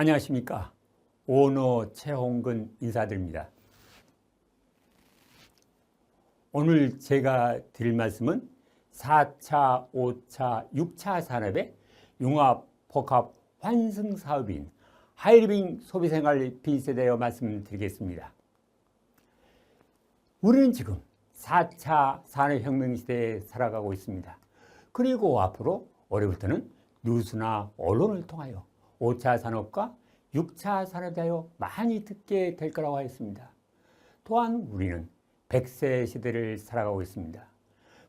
안녕하십니까. 오너 최홍근 인사드립니다. 오늘 제가 드릴 말씀은 4차, 5차, 6차 산업의 융합, 복합, 환승 사업인 하이리빙 소비생활 빈셋에 대해 말씀드리겠습니다. 우리는 지금 4차 산업혁명 시대에 살아가고 있습니다. 그리고 앞으로 올해부터는 뉴스나 언론을 통하여 5차 산업과 6차 산업에 대하여 많이 듣게 될 거라고 하였습니다. 또한 우리는 100세 시대를 살아가고 있습니다.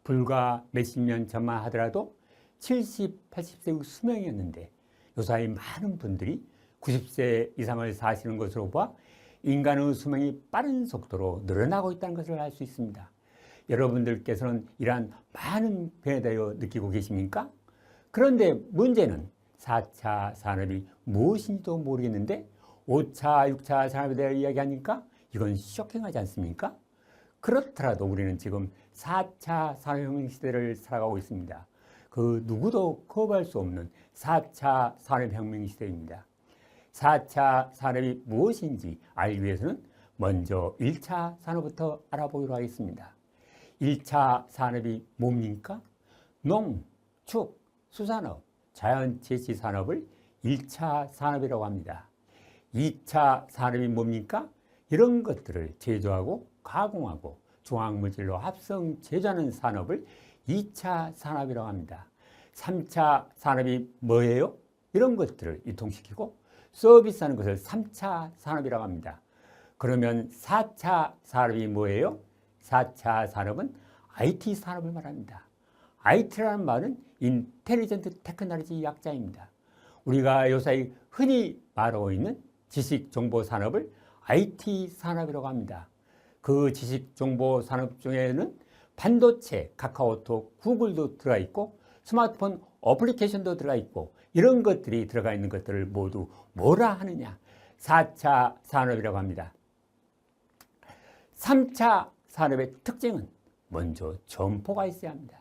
불과 몇십 년 전만 하더라도 70, 80세 수명이었는데 요사이 많은 분들이 90세 이상을 사시는 것으로 봐 인간의 수명이 빠른 속도로 늘어나고 있다는 것을 알 수 있습니다. 여러분들께서는 이러한 많은 변화에 대하여 느끼고 계십니까? 그런데 문제는 4차 산업이 무엇인지도 모르겠는데 5차, 6차 산업에 대해 이야기하니까 이건 쇼킹하지 않습니까? 그렇더라도 우리는 지금 4차 산업혁명 시대를 살아가고 있습니다. 그 누구도 거부할 수 없는 4차 산업혁명 시대입니다. 4차 산업이 무엇인지 알기 위해서는 먼저 1차 산업부터 알아보기로 하겠습니다. 1차 산업이 뭡니까? 농, 축, 수산업, 자연채취 산업을 1차 산업이라고 합니다. 2차 산업이 뭡니까? 이런 것들을 제조하고 가공하고 중화물질로 합성 제조하는 산업을 2차 산업이라고 합니다. 3차 산업이 뭐예요? 이런 것들을 유통시키고 서비스하는 것을 3차 산업이라고 합니다. 그러면 4차 산업이 뭐예요? 4차 산업은 IT 산업을 말합니다. IT라는 말은 인텔리전트 테크놀로지 약자입니다. 우리가 요사이 흔히 말하고 있는 지식정보산업을 IT 산업이라고 합니다. 그 지식정보산업 중에는 반도체, 카카오톡, 구글도 들어가 있고 스마트폰 어플리케이션도 들어가 있고 이런 것들이 들어가 있는 것들을 모두 뭐라 하느냐? 4차 산업이라고 합니다. 3차 산업의 특징은 먼저 점포가 있어야 합니다.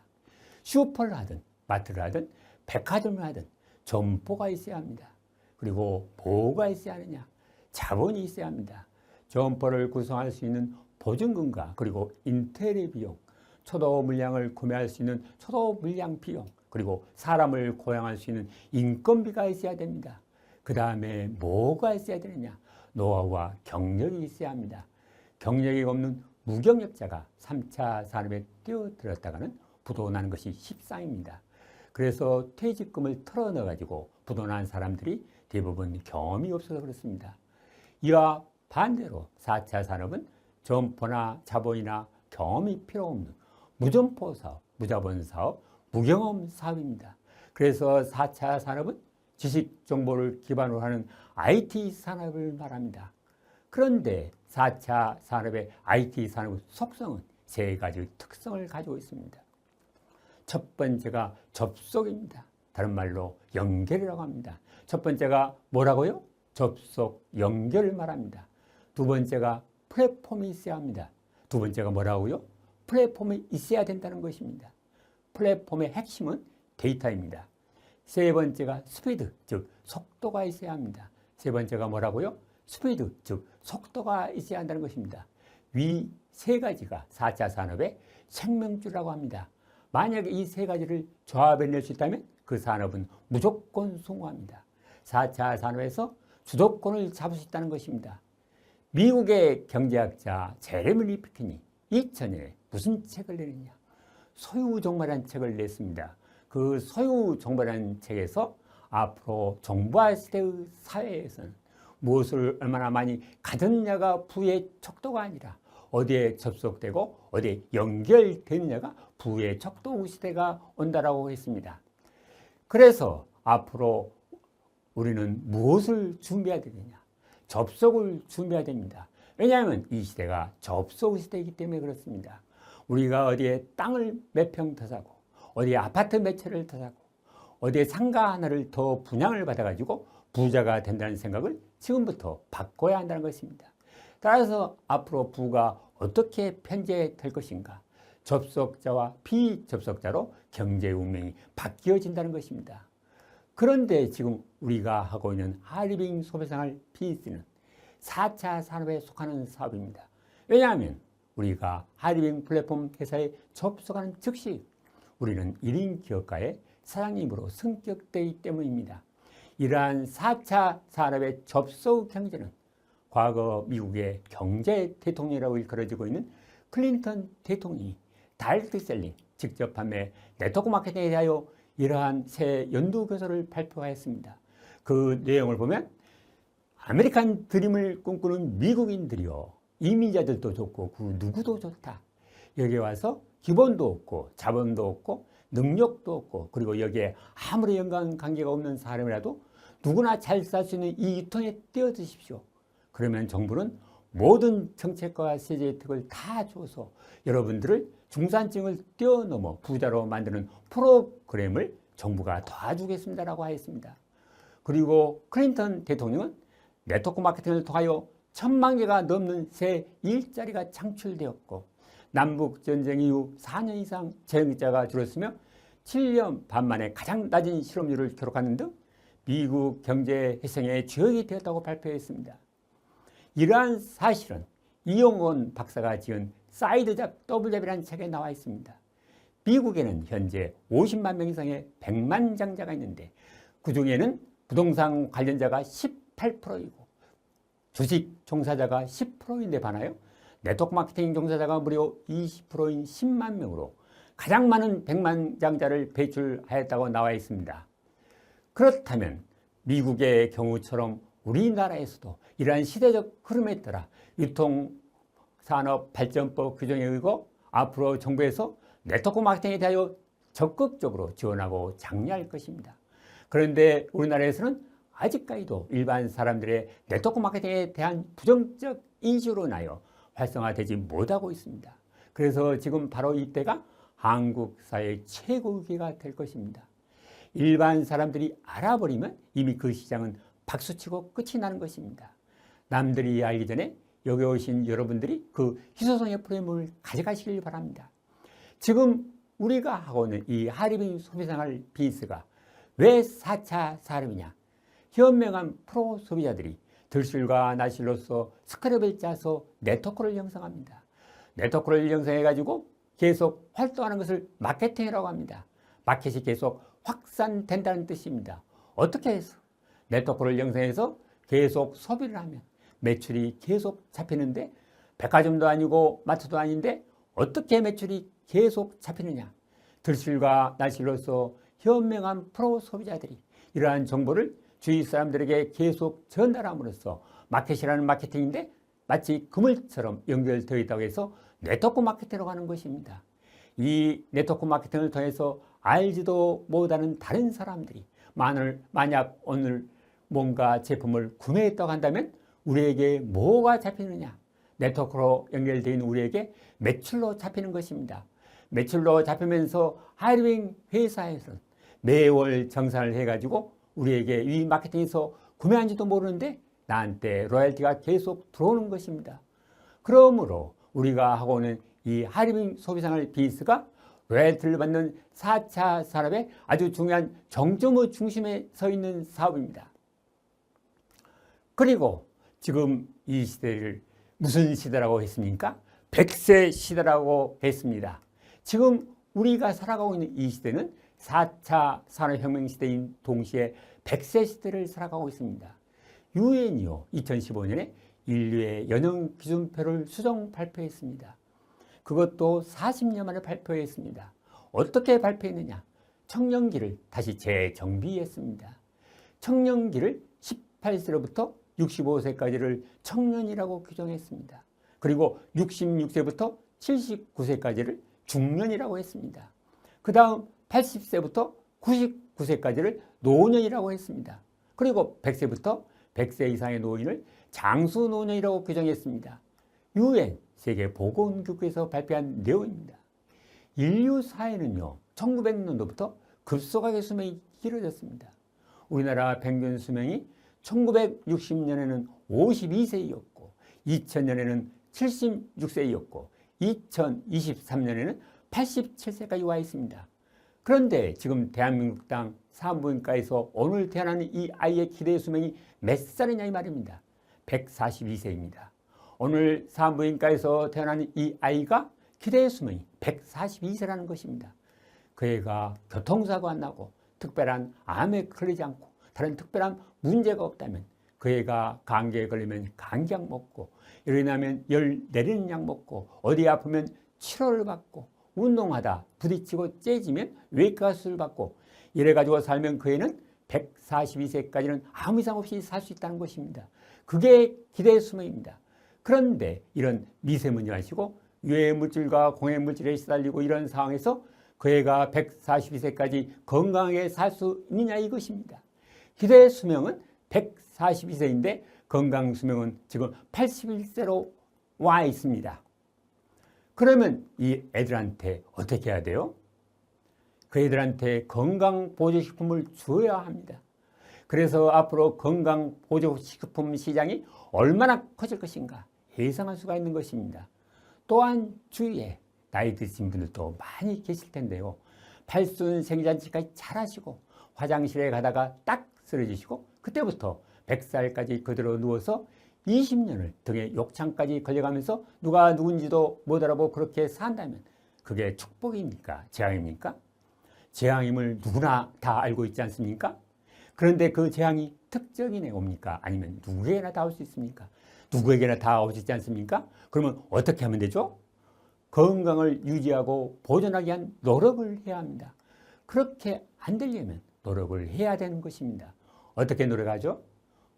슈퍼를 하든 마트를 하든 백화점을 하든 점포가 있어야 합니다. 그리고 뭐가 있어야 하느냐? 자본이 있어야 합니다. 점포를 구성할 수 있는 보증금과 그리고 인테리어 비용, 초도 물량을 구매할 수 있는 초도 물량 비용, 그리고 사람을 고용할 수 있는 인건비가 있어야 됩니다. 그 다음에 뭐가 있어야 되느냐? 노하우와 경력이 있어야 합니다. 경력이 없는 무경력자가 3차 산업에 뛰어들었다가는 부도나는 것이 십상입니다. 그래서 퇴직금을 털어넣어가지고 부도난 사람들이 대부분 경험이 없어서 그렇습니다. 이와 반대로 4차 산업은 점포나 자본이나 경험이 필요 없는 무점포 사업, 무자본 사업, 무경험 사업입니다. 그래서 4차 산업은 지식 정보를 기반으로 하는 IT 산업을 말합니다. 그런데 4차 산업의 IT 산업의 속성은 세 가지 특성을 가지고 있습니다. 첫 번째가 접속입니다. 다른 말로 연결이라고 합니다. 첫 번째가 뭐라고요? 접속, 연결을 말합니다. 두 번째가 플랫폼이 있어야 합니다. 두 번째가 뭐라고요? 플랫폼이 있어야 된다는 것입니다. 플랫폼의 핵심은 데이터입니다. 세 번째가 스피드, 즉 속도가 있어야 합니다. 세 번째가 뭐라고요? 스피드, 즉 속도가 있어야 한다는 것입니다. 위 세 가지가 4차 산업의 생명줄이라고 합니다. 만약에 이 세 가지를 조합해낼 수 있다면 그 산업은 무조건 성공합니다. 4차 산업에서 주도권을 잡을 수 있다는 것입니다. 미국의 경제학자 제레미 리프킨이 2000년에 무슨 책을 내느냐? 소유정보라는 책을 냈습니다. 그 소유정보라는 책에서 앞으로 정보화 시대의 사회에서는 무엇을 얼마나 많이 가졌냐가 부의 척도가 아니라 어디에 접속되고 어디에 연결됐냐가 부의 척도 시대가 온다라고 했습니다. 그래서 앞으로 우리는 무엇을 준비해야 되느냐? 접속을 준비해야 됩니다. 왜냐하면 이 시대가 접속 시대이기 때문에 그렇습니다. 우리가 어디에 땅을 몇 평 더 사고 어디에 아파트 몇 채를 더 사고 어디에 상가 하나를 더 분양을 받아가지고 부자가 된다는 생각을 지금부터 바꿔야 한다는 것입니다. 따라서 앞으로 부가 어떻게 편제될 것인가? 접속자와 비접속자로 경제 운명이 바뀌어진다는 것입니다. 그런데 지금 우리가 하고 있는 하얼빈 소비생활 비즈니스는 4차 산업에 속하는 사업입니다. 왜냐하면 우리가 하얼빈 플랫폼 회사에 접속하는 즉시 우리는 1인 기업가의 사장님으로 승격되기 때문입니다. 이러한 4차 산업의 접속 경제는 과거 미국의 경제 대통령이라고 일컬어지고 있는 클린턴 대통령이 다이렉트 셀링, 직접 판매, 네트워크 마케팅에 대하여 이러한 새 연구교서를 발표하였습니다. 그 내용을 보면 아메리칸 드림을 꿈꾸는 미국인들이요, 이민자들도 좋고 그 누구도 좋다. 여기 와서 기본도 없고 자본도 없고 능력도 없고 그리고 여기에 아무리 연관관계가 없는 사람이라도 누구나 잘 살 수 있는 이 유통에 뛰어드십시오. 그러면 정부는 모든 정책과 세제 혜택을 다 줘서 여러분들을 중산층을 뛰어넘어 부자로 만드는 프로그램을 정부가 도와주겠습니다라고 하였습니다. 그리고 클린턴 대통령은 네트워크 마케팅을 통하여 1000만 개가 넘는 새 일자리가 창출되었고 남북전쟁 이후 4년 이상 재정자가 줄었으며 7년 반 만에 가장 낮은 실업률을 기록하는 등 미국 경제 혜성의 주역이 되었다고 발표했습니다. 이러한 사실은 이용원 박사가 지은 사이드잡 더블잡이라는 책에 나와 있습니다. 미국에는 현재 50만 명 이상의 백만장자가 있는데 그 중에는 부동산 관련자가 18%이고 주식 종사자가 10%인데 반하여 네트워크 마케팅 종사자가 무려 20%인 10만 명으로 가장 많은 백만장자를 배출하였다고 나와 있습니다. 그렇다면 미국의 경우처럼 우리나라에서도 이러한 시대적 흐름에 따라 유통산업발전법 규정에 의거 앞으로 정부에서 네트워크 마케팅에 대하여 적극적으로 지원하고 장려할 것입니다. 그런데 우리나라에서는 아직까지도 일반 사람들의 네트워크 마케팅에 대한 부정적 인식으로 인하여 활성화되지 못하고 있습니다. 그래서 지금 바로 이때가 한국 사회의 최고 위기가 될 것입니다. 일반 사람들이 알아버리면 이미 그 시장은 박수치고 끝이 나는 것입니다. 남들이 알기 전에 여기 오신 여러분들이 그 희소성의 프레임을 가져가시길 바랍니다. 지금 우리가 하고 있는 이 하얼빈 소비생활 비즈니스가 왜 4차 산업이냐? 현명한 프로 소비자들이 들실과 나실로서 스크랩을 짜서 네트워크를 형성합니다. 네트워크를 형성해가지고 계속 활동하는 것을 마케팅이라고 합니다. 마켓이 계속 확산된다는 뜻입니다. 어떻게 해서? 네트워크를 형성해서 계속 소비를 하면 매출이 계속 잡히는데 백화점도 아니고 마트도 아닌데 어떻게 매출이 계속 잡히느냐? 들실과 나실로서 현명한 프로 소비자들이 이러한 정보를 주위 사람들에게 계속 전달함으로써 마켓이라는 마케팅인데 마치 그물처럼 연결되어 있다고 해서 네트워크 마케팅이라고 하는 것입니다. 이 네트워크 마케팅을 통해서 알지도 못하는 다른 사람들이 만약 오늘 뭔가 제품을 구매했다고 한다면 우리에게 뭐가 잡히느냐? 네트워크로 연결되어 있는 우리에게 매출로 잡히는 것입니다. 매출로 잡히면서 하얼빈 회사에서는 매월 정산을 해가지고 우리에게 이 마케팅에서 구매한지도 모르는데 나한테 로열티가 계속 들어오는 것입니다. 그러므로 우리가 하고 있는 이 하얼빈 소비생활 비즈니스가 로열티를 받는 4차 산업의 아주 중요한 정점의 중심에 서 있는 사업입니다. 그리고 지금 이 시대를 무슨 시대라고 했습니까? 100세 시대라고 했습니다. 지금 우리가 살아가고 있는 이 시대는 4차 산업혁명 시대인 동시에 100세 시대를 살아가고 있습니다. 유엔이요 2015년에 인류의 연령 기준표를 수정 발표했습니다. 그것도 40년 만에 발표했습니다. 어떻게 발표했느냐? 청년기를 다시 재정비했습니다. 청년기를 18세로부터 65세까지를 청년이라고 규정했습니다. 그리고 66세부터 79세까지를 중년이라고 했습니다. 그 다음 80세부터 99세까지를 노년이라고 했습니다. 그리고 100세부터 100세 이상의 노인을 장수노년이라고 규정했습니다. 유엔 세계보건기구에서 발표한 내용입니다. 인류 사회는요 1900년도부터 급속하게 수명이 길어졌습니다. 우리나라 평균 수명이 1960년에는 52세였고 2000년에는 76세였고 2023년에는 87세까지 와 있습니다. 그런데 지금 대한민국 땅 산부인과에서 오늘 태어나는 이 아이의 기대 수명이 몇 살이냐 이 말입니다. 142세입니다. 오늘 산부인과에서 태어나는 이 아이가 기대 수명이 142세라는 것입니다. 그 애가 교통사고 안 나고 특별한 암에 걸리지 않고 다른 특별한 문제가 없다면 그 애가 감기에 걸리면 감기약 먹고 일어나면 열 내리는 약 먹고 어디 아프면 치료를 받고 운동하다 부딪히고 째지면 외과 수술 받고 이래가지고 살면 그 애는 142세까지는 아무 이상 없이 살 수 있다는 것입니다. 그게 기대 수명입니다. 그런데 이런 미세먼지 마시고 유해물질과 공해물질에 시달리고 이런 상황에서 그 애가 142세까지 건강하게 살 수 있느냐 이것입니다. 기대 수명은 142세인데 건강 수명은 지금 81세로 와 있습니다. 그러면 이 애들한테 어떻게 해야 돼요? 그 애들한테 건강보조식품을 줘야 합니다. 그래서 앞으로 건강보조식품 시장이 얼마나 커질 것인가 예상할 수가 있는 것입니다. 또한 주위에 나이 드신 분들도 많이 계실 텐데요. 팔순 생리잔치까지 잘 하시고 화장실에 가다가 딱 쓰러지시고 그때부터 100살까지 그대로 누워서 20년을 등에 욕창까지 걸려가면서 누가 누군지도 못 알아보고 그렇게 산다면 그게 축복입니까? 재앙입니까? 재앙임을 누구나 다 알고 있지 않습니까? 그런데 그 재앙이 특정인에 옵니까? 아니면 누구에게나 다 올 수 있습니까? 누구에게나 다 올 수 있지 않습니까? 그러면 어떻게 하면 되죠? 건강을 유지하고 보존하기 위한 노력을 해야 합니다. 그렇게 안 되려면 노력을 해야 되는 것입니다. 어떻게 노력하죠?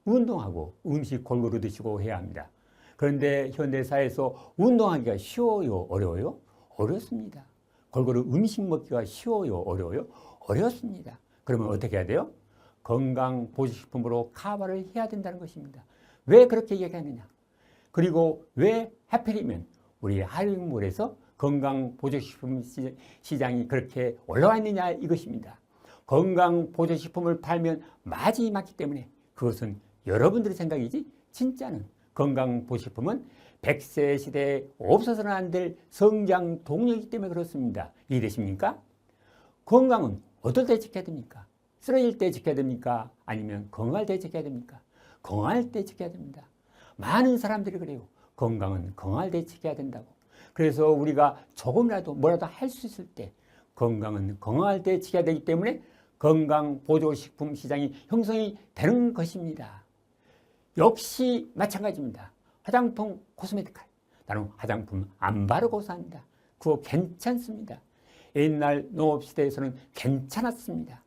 운동하고 음식 골고루 드시고 해야 합니다. 그런데 현대사회에서 운동하기가 쉬워요? 어려워요? 어렵습니다. 골고루 음식 먹기가 쉬워요? 어려워요? 어렵습니다. 그러면 어떻게 해야 돼요? 건강보조식품으로 커버를 해야 된다는 것입니다. 왜 그렇게 얘기하느냐? 그리고 왜 하필이면 우리 한국물에서 건강보조식품 시장이 그렇게 올라와 있느냐 이것입니다. 건강보조식품을 팔면 맛이 맞기 때문에 그것은 여러분들의 생각이지 진짜는 건강보조식품은 100세 시대에 없어서는 안 될 성장 동력이기 때문에 그렇습니다. 이해되십니까? 건강은 어떨 때 지켜야 됩니까? 쓰러질 때 지켜야 됩니까? 아니면 건강할 때 지켜야 됩니까? 건강할 때 지켜야 됩니다. 많은 사람들이 그래요. 건강은 건강할 때 지켜야 된다고. 그래서 우리가 조금이라도 뭐라도 할 수 있을 때 건강은 건강할 때 지켜야 되기 때문에 건강보조식품 시장이 형성이 되는 것입니다. 역시 마찬가지입니다. 화장품, 코스메티컬. 나는 화장품 안 바르고 산다. 그거 괜찮습니다. 옛날 농업시대에서는 괜찮았습니다.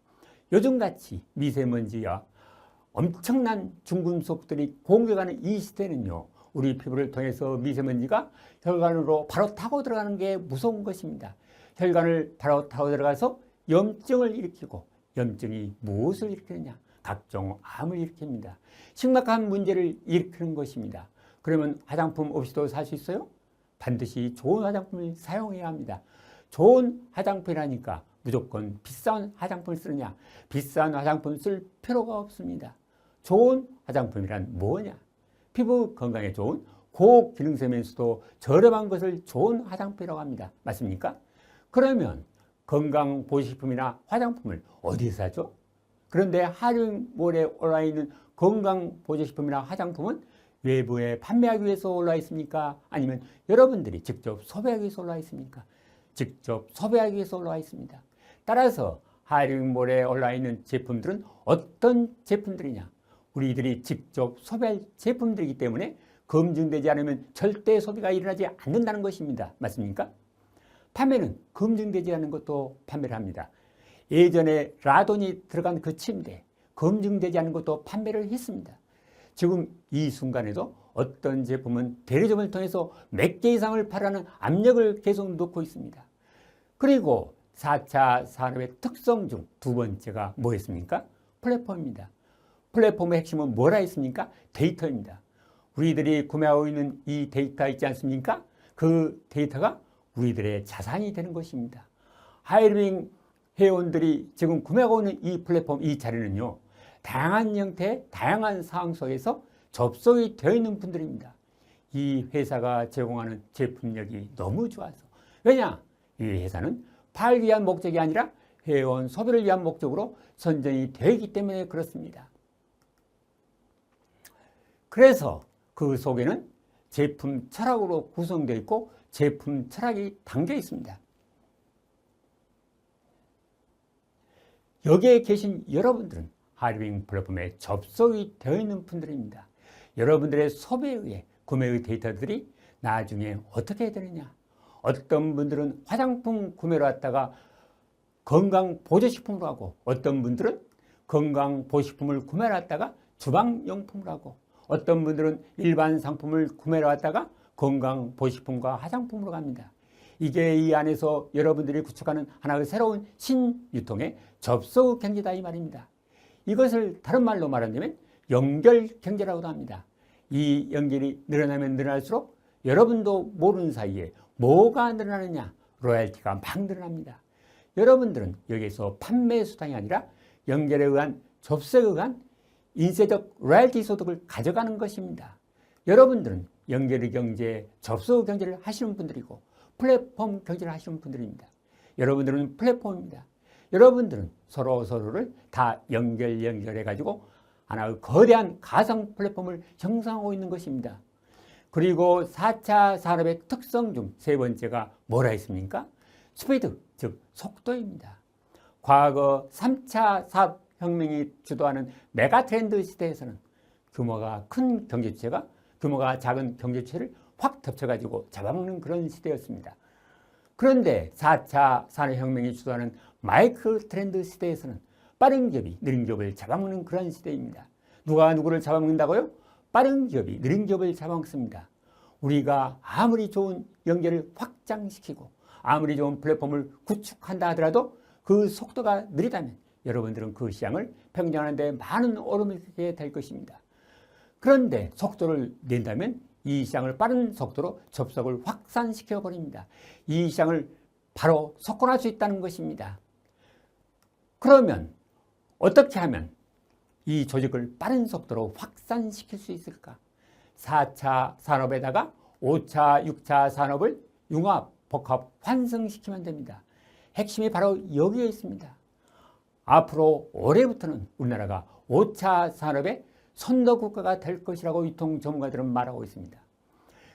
요즘같이 미세먼지와 엄청난 중금속들이 공격하는 이 시대는요. 우리 피부를 통해서 미세먼지가 혈관으로 바로 타고 들어가는 게 무서운 것입니다. 혈관을 바로 타고 들어가서 염증을 일으키고 염증이 무엇을 일으키느냐? 각종 암을 일으킵니다. 심각한 문제를 일으키는 것입니다. 그러면 화장품 없이도 살 수 있어요? 반드시 좋은 화장품을 사용해야 합니다. 좋은 화장품이라니까 무조건 비싼 화장품을 쓰느냐? 비싼 화장품 쓸 필요가 없습니다. 좋은 화장품이란 뭐냐? 피부 건강에 좋은 고기능성이면서도 저렴한 것을 좋은 화장품이라고 합니다. 맞습니까? 그러면 건강보조식품이나 화장품을 어디서 사죠? 그런데 한림몰에 올라 있는 건강보조식품이나 화장품은 외부에 판매하기 위해서 올라 있습니까? 아니면 여러분들이 직접 소비하기 위해서 올라 있습니까? 직접 소비하기 위해서 올라와 있습니다. 따라서 한림몰에 올라 있는 제품들은 어떤 제품들이냐? 우리들이 직접 소비할 제품들이기 때문에 검증되지 않으면 절대 소비가 일어나지 않는다는 것입니다. 맞습니까? 판매는 검증되지 않은 것도 판매를 합니다. 예전에 라돈이 들어간 그 침대 검증되지 않은 것도 판매를 했습니다. 지금 이 순간에도 어떤 제품은 대리점을 통해서 몇 개 이상을 팔라는 압력을 계속 놓고 있습니다. 그리고 4차 산업의 특성 중 두 번째가 뭐였습니까? 플랫폼입니다. 플랫폼의 핵심은 뭐라 했습니까? 데이터입니다. 우리들이 구매하고 있는 이 데이터 있지 않습니까? 그 데이터가 우리들의 자산이 되는 것입니다. 하이링 회원들이 지금 구매하고 있는 이 플랫폼, 이 자리는요. 다양한 형태의 다양한 상황 속에서 접속이 되어 있는 분들입니다. 이 회사가 제공하는 제품력이 너무 좋아서. 왜냐? 이 회사는 팔기 위한 목적이 아니라 해온 소비를 위한 목적으로 선정이 되기 때문에 그렇습니다. 그래서 그 속에는 제품 철학으로 구성되어 있고 제품 철학이 담겨 있습니다. 여기에 계신 여러분들은 하이리빙 플랫폼에 접속이 되어 있는 분들입니다. 여러분들의 소비에 의해 구매의 데이터들이 나중에 어떻게 되느냐. 어떤 분들은 화장품 구매로 왔다가 건강보조식품으로 하고, 어떤 분들은 건강보식품을 구매로 왔다가 주방용품으로 하고, 어떤 분들은 일반 상품을 구매로 왔다가 건강보식품과 화장품으로 갑니다. 이게 이 안에서 여러분들이 구축하는 하나의 새로운 신유통의 접속 경제다 이 말입니다. 이것을 다른 말로 말한다면 연결 경제라고도 합니다. 이 연결이 늘어나면 늘어날수록 여러분도 모르는 사이에 뭐가 늘어나느냐? 로열티가 막 늘어납니다. 여러분들은 여기에서 판매 수당이 아니라 연결에 의한 접속에 의한 인쇄적 로열티 소득을 가져가는 것입니다. 여러분들은 연결의 경제, 접속 경제를 하시는 분들이고 플랫폼 경제를 하시는 분들입니다. 여러분들은 플랫폼입니다. 여러분들은 서로를 다 연결해가지고 하나의 거대한 가상 플랫폼을 형성하고 있는 것입니다. 그리고 4차 산업의 특성 중 세 번째가 뭐라 했습니까? 스피드, 즉 속도입니다. 과거 3차 산업혁명이 주도하는 메가트렌드 시대에서는 규모가 큰 경제주체가 규모가 작은 경제주체를 확 덮쳐가지고 잡아먹는 그런 시대였습니다. 그런데 4차 산업혁명이 주도하는 마이크로 트렌드 시대에서는 빠른 기업이 느린 기업을 잡아먹는 그런 시대입니다. 누가 누구를 잡아먹는다고요? 빠른 기업이 느린 기업을 잡아먹습니다. 우리가 아무리 좋은 연결을 확장시키고 아무리 좋은 플랫폼을 구축한다 하더라도 그 속도가 느리다면 여러분들은 그 시장을 평정하는 데 많은 어려움을 겪게 될 것입니다. 그런데 속도를 낸다면 이 시장을 빠른 속도로 접속을 확산시켜 버립니다. 이 시장을 바로 석권할 수 있다는 것입니다. 그러면 어떻게 하면 이 조직을 빠른 속도로 확산시킬 수 있을까? 4차 산업에다가 5차, 6차 산업을 융합, 복합, 환승시키면 됩니다. 핵심이 바로 여기에 있습니다. 앞으로 올해부터는 우리나라가 5차 산업의 선도국가가 될 것이라고 유통 전문가들은 말하고 있습니다.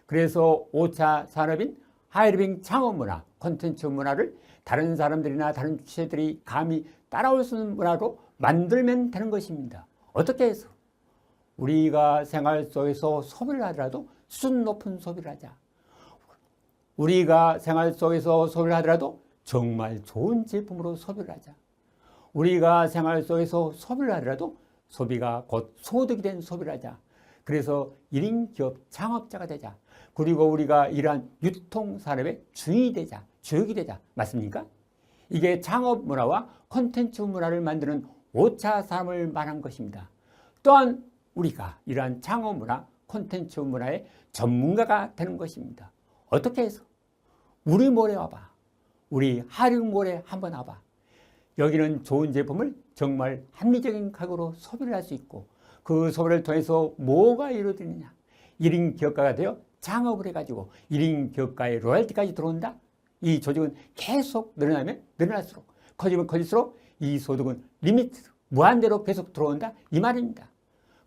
그래서 5차 산업인 하이리빙 창업문화, 콘텐츠 문화를 다른 사람들이나 다른 주체들이 감히 따라올 수 있는 문화로 만들면 되는 것입니다. 어떻게 해서? 우리가 생활 속에서 소비를 하더라도 수준 높은 소비를 하자. 우리가 생활 속에서 소비를 하더라도 정말 좋은 제품으로 소비를 하자. 우리가 생활 속에서 소비를 하더라도 소비가 곧 소득이 된 소비를 하자. 그래서 1인 기업 창업자가 되자. 그리고 우리가 이러한 유통산업의 주인이 되자. 주역이 되자. 맞습니까? 이게 창업 문화와 콘텐츠 문화를 만드는 5차 산업을 말한 것입니다. 또한 우리가 이러한 창업 문화, 콘텐츠 문화의 전문가가 되는 것입니다. 어떻게 해서? 우리 몰에 와봐. 우리 하이리빙몰에 한번 와봐. 여기는 좋은 제품을 정말 합리적인 가격으로 소비를 할 수 있고 그 소비를 통해서 뭐가 이루어지느냐. 1인 기업가가 되어 창업을 해가지고 1인 기업가의 로열티까지 들어온다. 이 조직은 계속 늘어나면 늘어날수록 커지면 커질수록 이 소득은 리미트, 무한대로 계속 들어온다. 이 말입니다.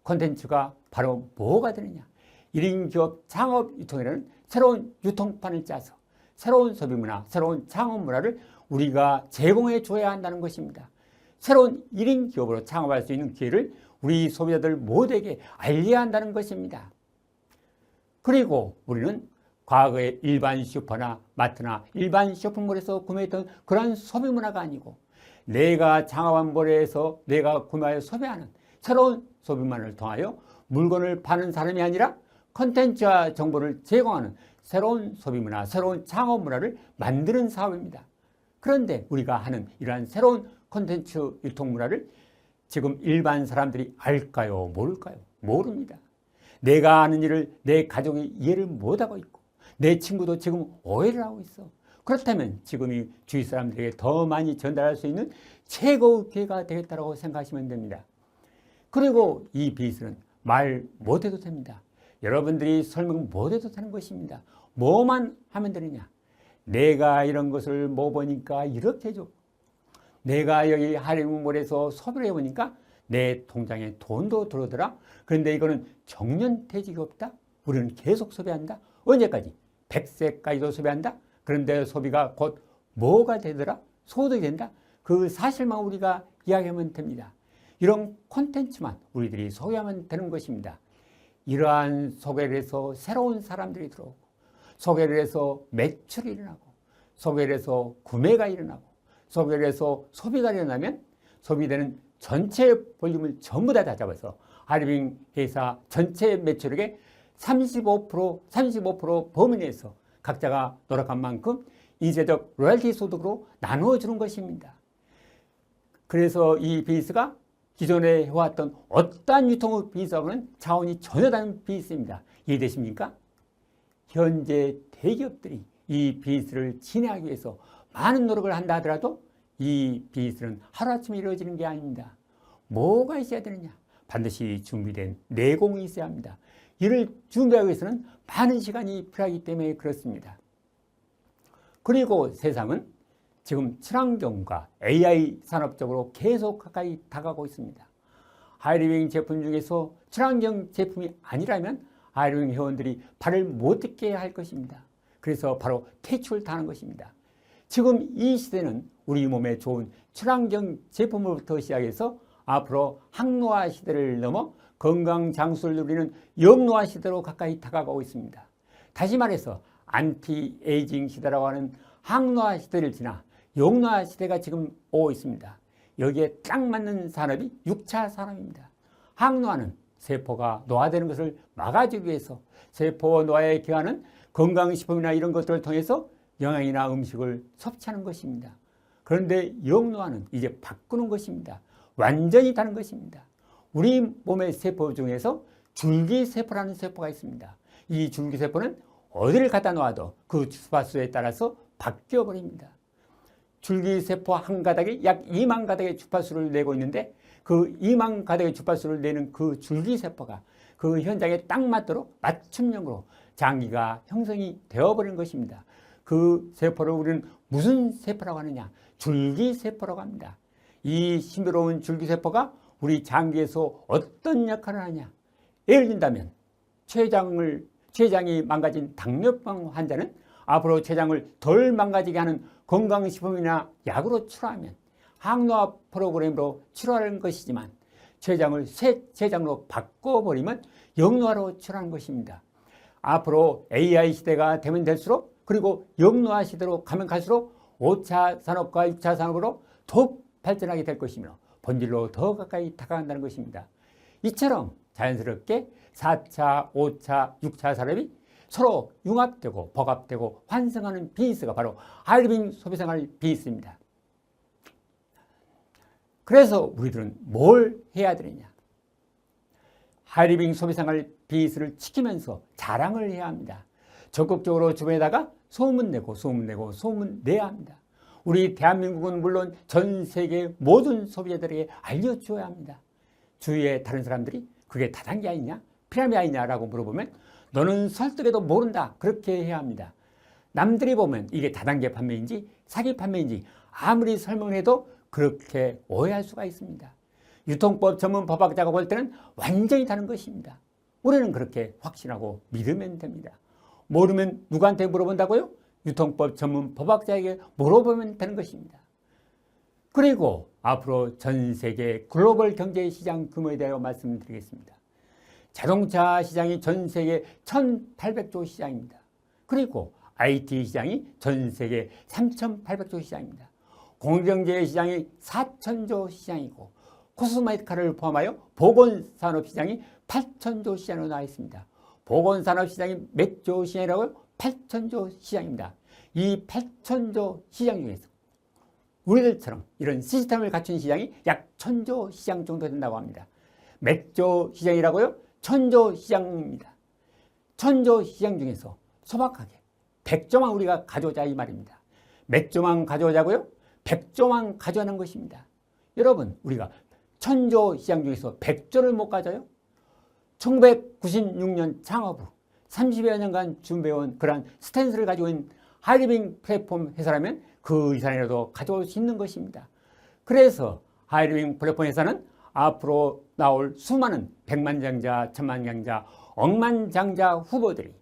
콘텐츠가 바로 뭐가 되느냐. 1인 기업 창업 유통이라는 새로운 유통판을 짜서 새로운 소비문화, 새로운 창업 문화를 우리가 제공해 줘야 한다는 것입니다. 새로운 1인 기업으로 창업할 수 있는 기회를 우리 소비자들 모두에게 알려야 한다는 것입니다. 그리고 우리는 과거의 일반 슈퍼나 마트나 일반 쇼핑몰에서 구매했던 그런 소비 문화가 아니고 내가 창업한 몰에서 내가 구매하여 소비하는 새로운 소비 문화를 통하여 물건을 파는 사람이 아니라 콘텐츠와 정보를 제공하는 새로운 소비 문화, 새로운 창업 문화를 만드는 사업입니다. 그런데 우리가 하는 이러한 새로운 콘텐츠 유통 문화를 지금 일반 사람들이 알까요? 모를까요? 모릅니다. 내가 아는 일을 내 가족이 이해를 못하고 있고 내 친구도 지금 오해를 하고 있어. 그렇다면 지금이 주위 사람들에게 더 많이 전달할 수 있는 최고의 기회가 되겠다고 생각하시면 됩니다. 그리고 이 비즈는 말 못해도 됩니다. 여러분들이 설명 못해도 되는 것입니다. 뭐만 하면 되느냐. 내가 이런 것을 못 보니까 이렇게 해줘. 내가 여기 하이리빙몰에서 소비를 해보니까 내 통장에 돈도 들어오더라. 그런데 이거는 정년퇴직이 없다. 우리는 계속 소비한다. 언제까지? 100세까지도 소비한다. 그런데 소비가 곧 뭐가 되더라? 소득이 된다. 그 사실만 우리가 이야기하면 됩니다. 이런 콘텐츠만 우리들이 소개하면 되는 것입니다. 이러한 소개를 해서 새로운 사람들이 들어오고, 소개를 해서 매출이 일어나고, 소개를 해서 구매가 일어나고, 소개를 해서 소비가 일어나면 소비되는 전체 볼륨을 전부 다 잡아서 하이리빙 회사 전체 매출액의 35% 범위 내에서 각자가 노력한 만큼 인쇄적 로열티 소득으로 나누어주는 것입니다. 그래서 이 비즈니스가 기존에 해왔던 어떠한 유통의 비즈니스하고는 차원이 전혀 다른 비즈니스입니다. 이해되십니까? 현재 대기업들이 이 비즈니스를 진행하기 위해서 많은 노력을 한다 하더라도 이 비즈니스는 하루아침에 이루어지는 게 아닙니다. 뭐가 있어야 되느냐? 반드시 준비된 내공이 있어야 합니다. 이를 준비하기 위해서는 많은 시간이 필요하기 때문에 그렇습니다. 그리고 세상은 지금 친환경과 AI 산업적으로 계속 가까이 다가가고 있습니다. 하이리빙 제품 중에서 친환경 제품이 아니라면 하이리빙 회원들이 발을 못 딛게 할 것입니다. 그래서 바로 퇴출을 당하는 것입니다. 지금 이 시대는 우리 몸에 좋은 친환경 제품으로부터 시작해서 앞으로 항노화 시대를 넘어 건강 장수를 누리는 영노화 시대로 가까이 다가가고 있습니다. 다시 말해서 안티에이징 시대라고 하는 항노화 시대를 지나 영노화 시대가 지금 오고 있습니다. 여기에 딱 맞는 산업이 6차 산업입니다. 항노화는 세포가 노화되는 것을 막아주기 위해서 세포 노화에 기하는 건강식품이나 이런 것들을 통해서 영양이나 음식을 섭취하는 것입니다. 그런데 영노화는 이제 바꾸는 것입니다. 완전히 다른 것입니다. 우리 몸의 세포 중에서 줄기세포라는 세포가 있습니다. 이 줄기세포는 어디를 갖다 놓아도 그 주파수에 따라서 바뀌어 버립니다. 줄기세포 한 가닥에 약 2만 가닥의 주파수를 내고 있는데 그 2만 가닥의 주파수를 내는 그 줄기세포가 그 현장에 딱 맞도록 맞춤형으로 장기가 형성이 되어버리는 것입니다. 그 세포를 우리는 무슨 세포라고 하느냐? 줄기세포라고 합니다. 이 신비로운 줄기세포가 우리 장기에서 어떤 역할을 하냐? 예를 든다면 췌장이 망가진 당뇨병 환자는 앞으로 췌장을 덜 망가지게 하는 건강식품이나 약으로 치료하면 항노화 프로그램으로 치료하는 것이지만 췌장을 새 췌장으로 바꿔버리면 영노화로 치료하는 것입니다. 앞으로 AI 시대가 되면 될수록 그리고 영노화 시대로 가면 갈수록 5차 산업과 6차 산업으로 더욱 발전하게 될 것이며 본질로 더 가까이 다가간다는 것입니다. 이처럼 자연스럽게 4차, 5차, 6차 산업이 서로 융합되고 복합되고 환생하는 비즈니스가 바로 하이리빙 소비생활 비즈니스입니다. 그래서 우리들은 뭘 해야 되느냐? 하이리빙 소비생활 비즈니스를 지키면서 자랑을 해야 합니다. 적극적으로 주변에다가 소문내야 합니다. 우리 대한민국은 물론 전 세계 모든 소비자들에게 알려줘야 합니다. 주위에 다른 사람들이 그게 다단계 아니냐? 피라미드 아니냐라고 물어보면 너는 설득해도 모른다. 그렇게 해야 합니다. 남들이 보면 이게 다단계 판매인지 사기 판매인지 아무리 설명을 해도 그렇게 오해할 수가 있습니다. 유통법 전문 법학자가 볼 때는 완전히 다른 것입니다. 우리는 그렇게 확신하고 믿으면 됩니다. 모르면 누구한테 물어본다고요? 유통법 전문 법학자에게 물어보면 되는 것입니다. 그리고 앞으로 전 세계 글로벌 경제 시장 규모에 대하여 말씀드리겠습니다. 자동차 시장이 전 세계 1,800조 시장입니다. 그리고 IT 시장이 전 세계 3,800조 시장입니다. 공정제 시장이 4,000조 시장이고 코스메티카를 포함하여 보건산업 시장이 8,000조 시장으로 나와 있습니다. 보건산업 시장이 몇 조 시장이라고요? 8,000조 시장입니다. 이 8,000조 시장 중에서 우리들처럼 이런 시스템을 갖춘 시장이 약 1,000조 시장 정도 된다고 합니다. 몇 조 시장이라고요? 1,000조 시장입니다. 1,000조 시장 중에서 소박하게 100조만 우리가 가져오자 이 말입니다. 몇 조만 가져오자고요? 100조만 가져오는 것입니다. 여러분, 우리가 1,000조 시장 중에서 100조를 못 가져요? 1996년 창업 후 30여 년간 준비해온 그런 스탠스를 가지고 있는 하이리빙 플랫폼 회사라면 그 이상이라도 가져올 수 있는 것입니다. 그래서 하이리빙 플랫폼 회사는 앞으로 나올 수많은 백만장자, 천만장자, 억만장자 후보들이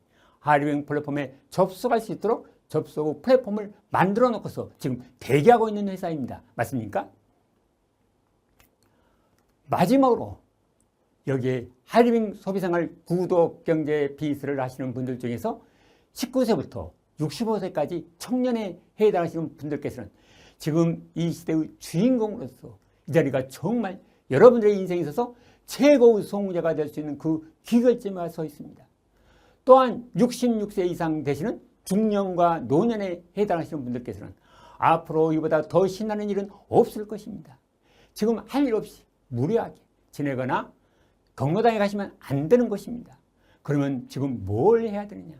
하이리빙 플랫폼에 접속할 수 있도록 접속 후 플랫폼을 만들어 놓고서 지금 대기하고 있는 회사입니다. 맞습니까? 마지막으로 여기에 하이리빙 소비생활 구독 경제 비즈니스를 하시는 분들 중에서 19세부터 65세까지 청년에 해당하시는 분들께서는 지금 이 시대의 주인공으로서 이 자리가 정말 여러분들의 인생에 있어서 최고의 성공자가 될 수 있는 그 기결점에 서 있습니다. 또한 66세 이상 되시는 중년과 노년에 해당하시는 분들께서는 앞으로 이보다 더 신나는 일은 없을 것입니다. 지금 할 일 없이 무료하게 지내거나 경로당에 가시면 안 되는 것입니다. 그러면 지금 뭘 해야 되느냐?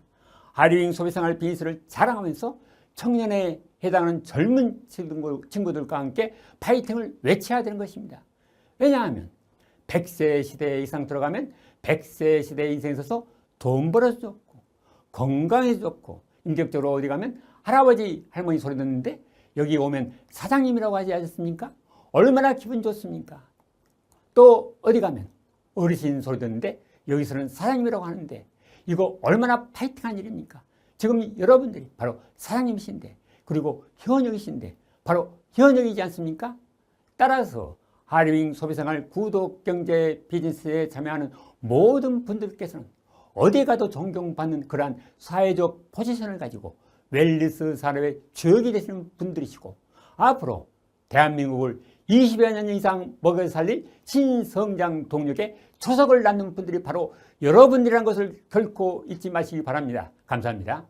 하이리빙 소비생활 비즈니스를 자랑하면서 청년에 해당하는 젊은 친구들과 함께 파이팅을 외쳐야 되는 것입니다. 왜냐하면 100세 시대 이상 들어가면 100세 시대 인생에 있어서 돈 벌어서 좋고 건강해서 좋고 인격적으로 어디 가면 할아버지 할머니 소리 듣는데 여기 오면 사장님이라고 하지 않습니까? 얼마나 기분 좋습니까? 또 어디 가면 어르신 소리 듣는데 여기서는 사장님이라고 하는데 이거 얼마나 파이팅한 일입니까? 지금 여러분들이 바로 사장님이신데 그리고 현역이신데 바로 현역이지 않습니까? 따라서 하이리빙 소비생활 구독 경제 비즈니스에 참여하는 모든 분들께서는 어디 가도 존경받는 그러한 사회적 포지션을 가지고 웰니스 산업의 주역이 되시는 분들이시고 앞으로 대한민국을 20여 년 이상 먹여 살릴 신성장 동력의 초석을 낳는 분들이 바로 여러분들이라는 것을 결코 잊지 마시기 바랍니다. 감사합니다.